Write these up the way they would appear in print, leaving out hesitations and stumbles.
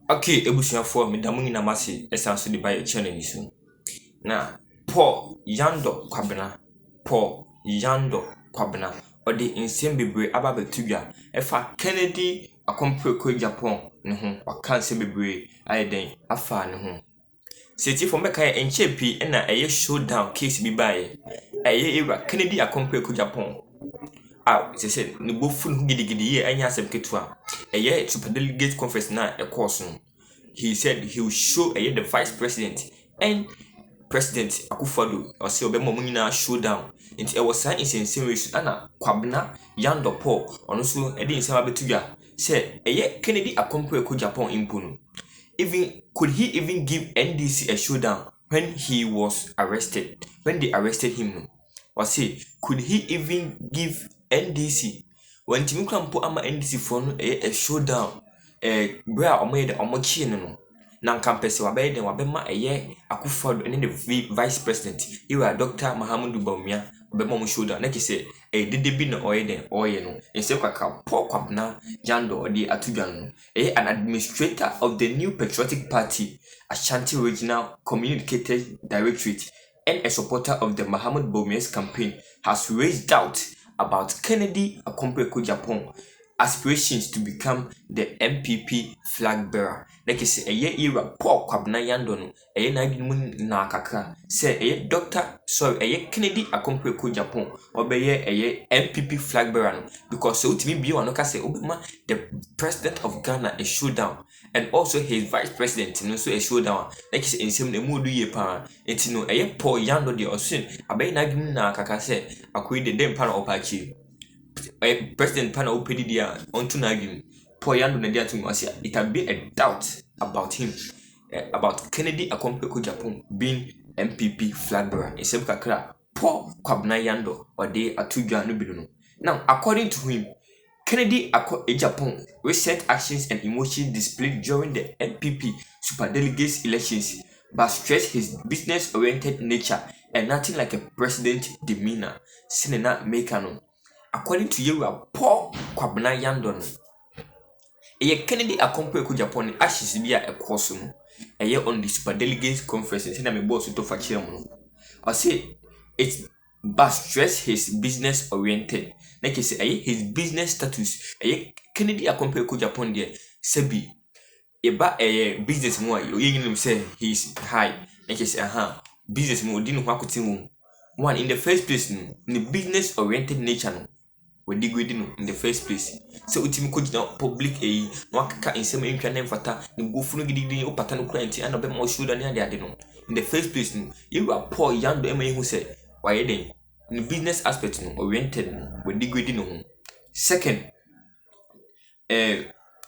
Okay, ebusuafo me damu nyina mase esanso de baye channel so. Na Paul Kwabena ode nsem bebre aba betudwa efa Kennedy akompreko Japan ne ho waka nsem bebre ayeden afa ne ho. Seti for meka enche pi na eye showdown case bi baye. Eye era Kennedy akompreko Japan. Se ne bofu no gidigidi ye anya asem ketua. Eye super delegate conference na e course no. He said he will show the vice president and President Akufo-Addo or say obema mo nyina showdown. Nti e was sign in race ana Kwabena Paul ono so e dey nsema betudwa say Kennedy akompreko Japan impo no. Could he even give NDC a showdown when he was arrested? When they arrested him no. Or say could he even give NDC when Timukrampo ama NDC for no a showdown? Bra omo de omo chi no na campus wabe den wabema Akufo-Addo ne the vice president iwa Dr. Mahamudu Bawumia obema mo shoulder na kise dede bi na oye no ense kwaka Paul Kwabena ode atudwan no an administrator of the New Patriotic Party Ashanti Regional Communicated Directorate and a supporter of the Mahamudu Bawumia's campaign has raised doubt about Kennedy akompreko Japan aspirations to become the MPP flag bearer. Like I say, era Paul Kwabena no, na kakra. Say Kennedy akompreko Japan, obeye MPP flag bearer no. Because so to me be one say Obama, the president of Ghana, a showdown, and also his vice president, so a showdown. Like I say, in some the mood ye pa, it's no Paul Yando the Osun, obeye na kakra say, akwe de dem pan opachi. President Pana opedi dia onto nagim Paul Yando na dia to me it had been a doubt about him about Kennedy akompreko Japan being MPP flag bearer esem kakra Paul Kwabena Yando ode atudwa no bi no. Now according to him, Kennedy Japan recent actions and emotions displayed during the MPP superdelegates elections but stressed his business-oriented nature and nothing like a president demeanor. Sinena Mekano. According to Yewa Paul Kwabena Yando no, Kennedy akompreko Japan ashes bi a course no. On the superdelegates conference say na me boss to fa kire no. I say it but stress his business oriented. Like I say his business status. Kennedy akompreko Japan there sebi eba business mo you say he's high. Like I say business mo di no akotin wo. One in the first place no, the business oriented nature no. We no in the first place. So ultimate coach now public no akaka insem entwa na mfata ne bofu no gidi opata no client and obema o shoulder ne ade no. In the first place no, you are Paul Yando ema hu say why den in the business aspect no oriented no we no. Second,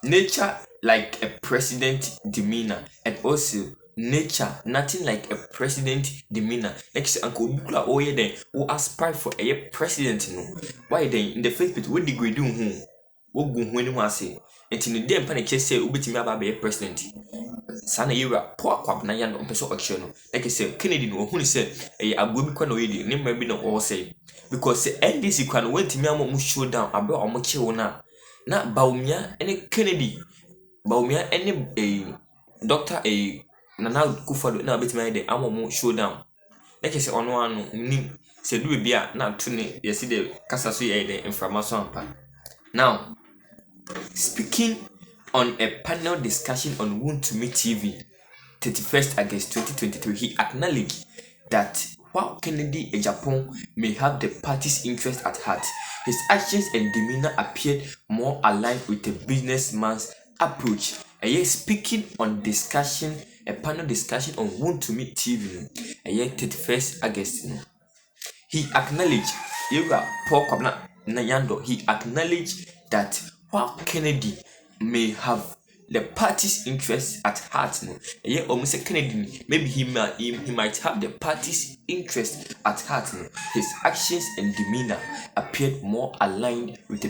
nature like a president demeanor and also nature nothing like a president demeanor. Like say uncle Bukla then who aspire for a president no. Why then in the first place we degrade who go when say until the day panic say ubetimi aba be president. Sana era Paul Kwabena Yando person action no. Like I say Kennedy no who say agbo bi kwa no yedi ne mma bi no all say because NDC kwa no went me am showdown abe omo chewo na Bawumia ene Kennedy Bawumia ene Dr. Nana Akufo-Addo na betima de amomo showdown. Like I say ono anu ni se du bi a na to ne yesi de kasa so ye de information ampa. Now, speaking on a panel discussion on Wontumi TV 31st August 2023, he acknowledged that while Kennedy Japan may have the party's interest at heart, his actions and demeanor appeared more aligned with a businessman's approach. Speaking on a panel discussion on Wontumi TV, 31st August, he acknowledged, Paul Kwabena Yando, he acknowledged that while Kennedy may have the party's interest at heart, almost Kennedy, maybe he might have the party's interest at heart. His actions and demeanor appeared more aligned with the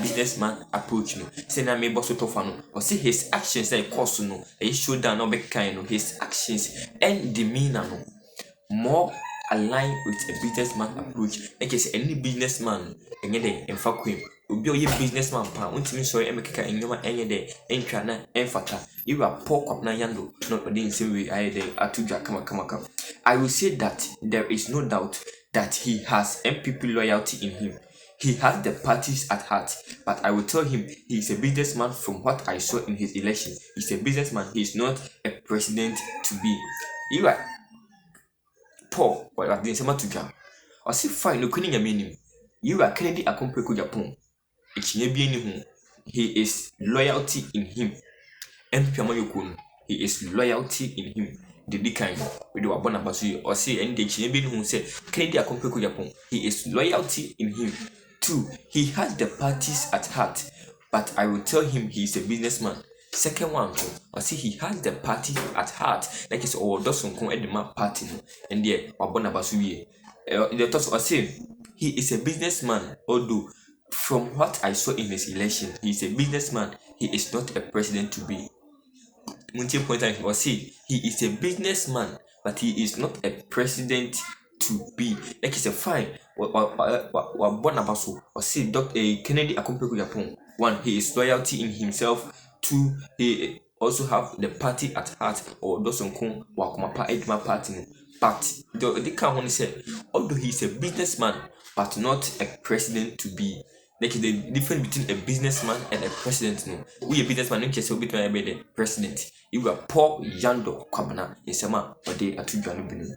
businessman approach. Say na me boss to fano, or see his actions like course no, show down no be kind. His actions and demeanor more aligned with a businessman approach. Like I say, any businessman and then in fact obi oye businessman pa untimi so emekeka enyoma enye de entwa na emfata you are Paul Kwabena Yando no the in same way I de atudwa kama. I will say that there is no doubt that he has MPP loyalty in him. He has the parties at heart, but I will tell him he is a businessman from what I saw in his election. He's a businessman, he is not a president to be. You are Paul, what are the same to I see fine, no couldn't mean you are Kennedy Akompreko Japan. He is loyalty in him. He is loyalty in him. The kind with the Wabona Basu or say NDC who said Kennedy Akompreko Japan. He is loyalty in him. 2. He has the parties at heart, but I will tell him he is a businessman. Second one, I see he has the party at heart, like it's all doesn't come at the map party, and yeah, Wabona Basu. The thoughts I say he is a businessman, although from what I saw in his election, he is a businessman, he is not a president to be. Muntie point out or say he is a businessman, but he is not a president to be. Like it's a fine. Born about so or say Dr. Kennedy Akompreko Japan. 1. He is loyalty in himself. 2. He also have the party at heart or doesn't come wakumapa edma party. But the can one say although he is a businessman but not a president to be. Like the difference between a businessman and a president. No, we a businessman don't just be the president. You are Paul Kwabena in Sama or they are two Janubinu.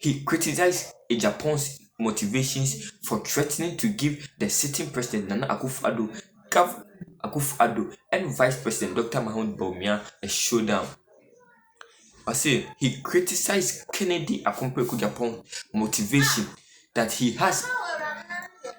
He criticized Japan's motivations for threatening to give the sitting president Nana Akufo-Addo and Vice President Dr. Mahmoud Bawumia a showdown. I say he criticized Kennedy Akompreko Japan motivation that he has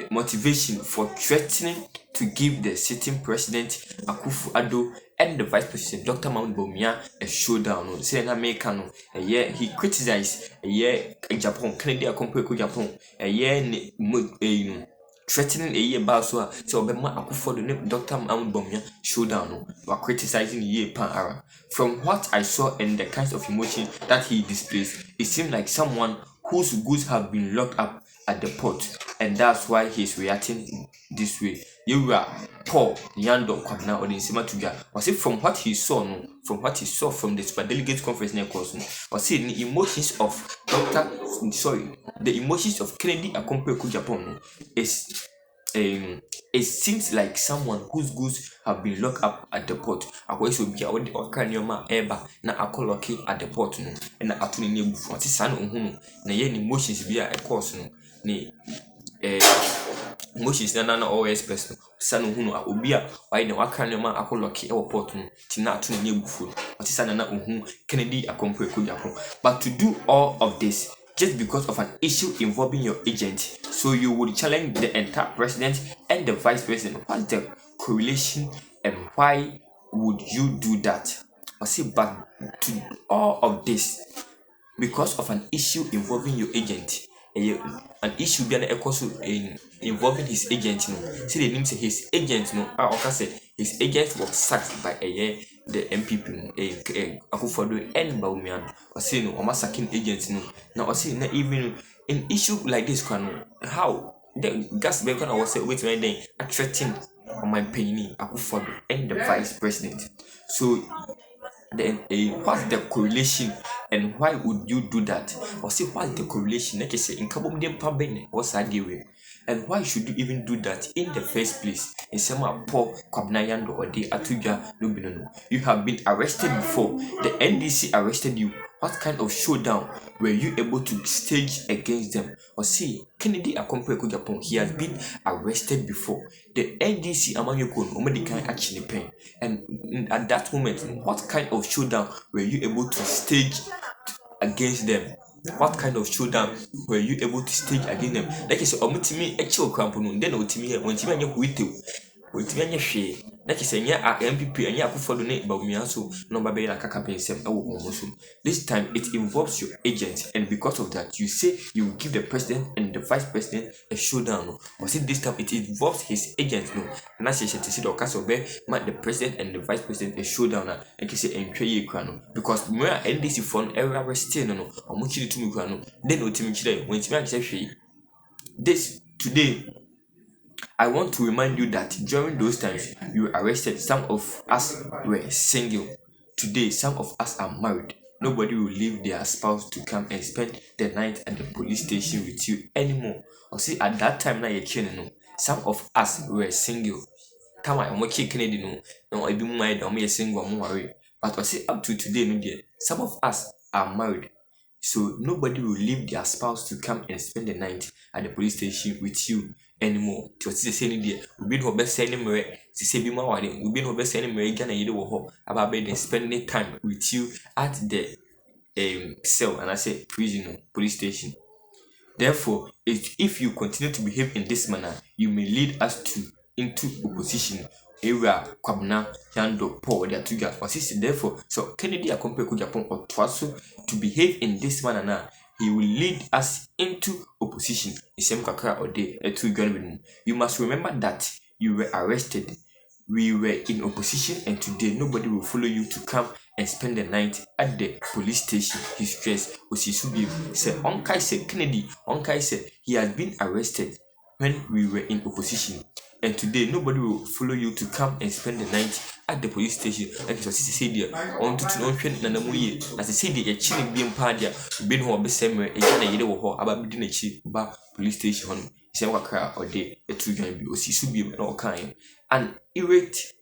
motivation for threatening to give the sitting president Akufo-Addo and the vice president Dr. Mahmoud Bawumia a showdown. Say na America no. He criticized Japan, Kennedy Akompreko Japan. Threatening a year about so Obama Akufo-Addo Dr. Mahmoud Bawumia showdown no. Were criticizing ye pan ara. From what I saw and the kinds of emotion that he displays, it seemed like someone whose goods have been locked up at the port, and that's why he's reacting this way. You are Paul Kwabena or the Nsimatuja. Was it from what he saw, no? From what he saw from the super delegate conference near course, no? Was it the emotions of the emotions of Kennedy Akompreko Japan, no? It seems like someone whose goods have been locked up at the port. Akwa so bia odi okanyoma eba na akoloki at the port no na atuni ne bufu ati san ohunu na ye ni emotions bia e course no ni emotions na always person san ohunu obi a why na wakanyoma akoloki e port no ti na atuni ne bufu ati san na ohunu Kennedy Akompreko Japan. But to do all of this just because of an issue involving your agent, so you would challenge the entire president and the vice president. What's the correlation and why would you do that? I see, but to all of this, because of an issue involving your agent, an issue being involving his agent, no. See the name say his agent, no. Okay, say his agent was sacked by the MPP, Akufo-Addo and Bawumia. I say no, I'm sacking agents, no. Now I say not even an issue like this, how the gas back when I was wait my day, threatening on my penny, Akufo-Addo and the vice president. So then what's the correlation and why would you do that? Or say what's the correlation? Like I say in Kabum de Pabene, what's that way? And why should you even do that in the first place? In some Paul Kwabena Yando or the Atuja Lubinono. You have been arrested before. The NDC arrested you. What kind of showdown were you able to stage against them? Or see, Kennedy Akompreko Japan, he has been arrested before. The NDC Amanyokon, Omedikan actually pen. And at that moment, what kind of showdown were you able to stage against them? What kind of showdown were you able to stage against them? Like I said, Omutimi Echo Crampono, then Otimi, when Timanya Huito, with Timanya She, like I said, yeah, MPP and Yaku ne Bawumia so no Babela Kakapen Sem Awomosu. This time it involves your agent, and because of that, you say you will give the president and the vice president a showdown. Or see this time it involves his agent, no. And I say to see the castle where the president and the vice president a showdown, and say and pay crano. Because where NDC phone ever still no, or much to me crano, then Otimi when Timmy say this today. I want to remind you that during those times you were arrested, some of us were single. Today, some of us are married. Nobody will leave their spouse to come and spend the night at the police station with you anymore. Or see, at that time, now you're killing. Some of us were single. Come on, I'm watching Kennedy. No, I be married. I'm single. I'm worried. But I say up to today, no dear. Some of us are married. So nobody will leave their spouse to come and spend the night at the police station with you anymore. To see the same day, we been best sending me to say be more we been best sending me again and you know about bed and spending time with you at the cell and I say prison police station. Therefore, if you continue to behave in this manner, you may lead us into opposition. Area Kwabena Yando Paul they are together. Therefore, so Kennedy accompany Japan or Twaso to behave in this manner now. He will lead us into opposition. The same kakra or day you must remember that you were arrested. We were in opposition, and today nobody will follow you to come and spend the night at the police station. His stress was his say Onkai said Kennedy, Onkai said he has been arrested when we were in opposition. And today nobody will follow you to come and spend the night at the police station. Like you said there, on to know Nanamuye, as I said, the chilling being party, been home be same way, a year or about being a cheap bar police station. Same cry or day, a two joint or see be all kind. An irate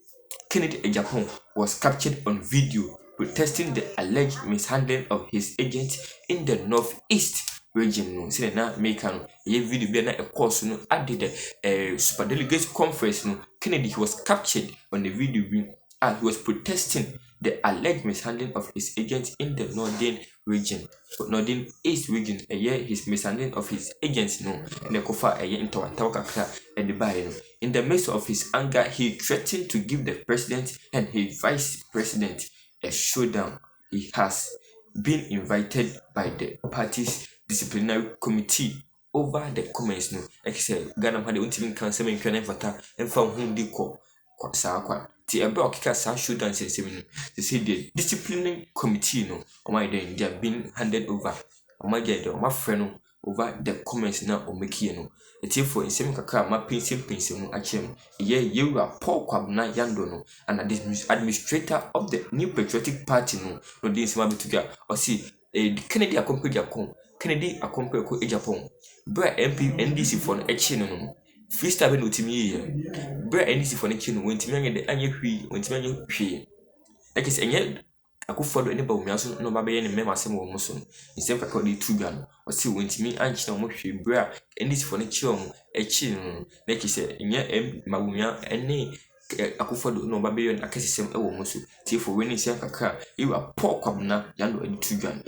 Kennedy Ejapon was captured on video protesting the alleged mishandling of his agent in the northeast region. No, say na make a video be na a course no added the super delegate conference. No, Kennedy was captured on the video and he was protesting the alleged mishandling of his agent in the northern region, northern east region. His mishandling of his agents, no, and the kofa into a and the buyer. In the midst of his anger, he threatened to give the president and his vice president a showdown. He has been invited by the party's disciplinary committee over the comments. No, like I said, Ghana had the ultimate cancer and and found whom they call Sakwa. The above Kika showdown says they say the disciplinary committee, no, or my day, they have been handed over. Or my dear, my friend over the comments now or make no. It's for in same kakra, my pencil no achem. You are Paul Kwabena Yandono, and administrator of the New Patriotic Party no this might be together. Or see the Kennedy accompany Japan. Kennedy accompany Japan. Bra MP NDC for an action no. Freestyle no timi bra NDC for an action when Timmy the anya when Timmy tree. Like it's a akufo anybody me aso no ba be ne mema asem wo muso nsem kaka de tugan o si wontimi anchi na mo hwe bra endis for ne chi om echi no na ki se nya mawumia ene akufo no ba be yon akasisem e wo muso ti for weni nsem kaka e wa Paul Kwabena yando ade tugan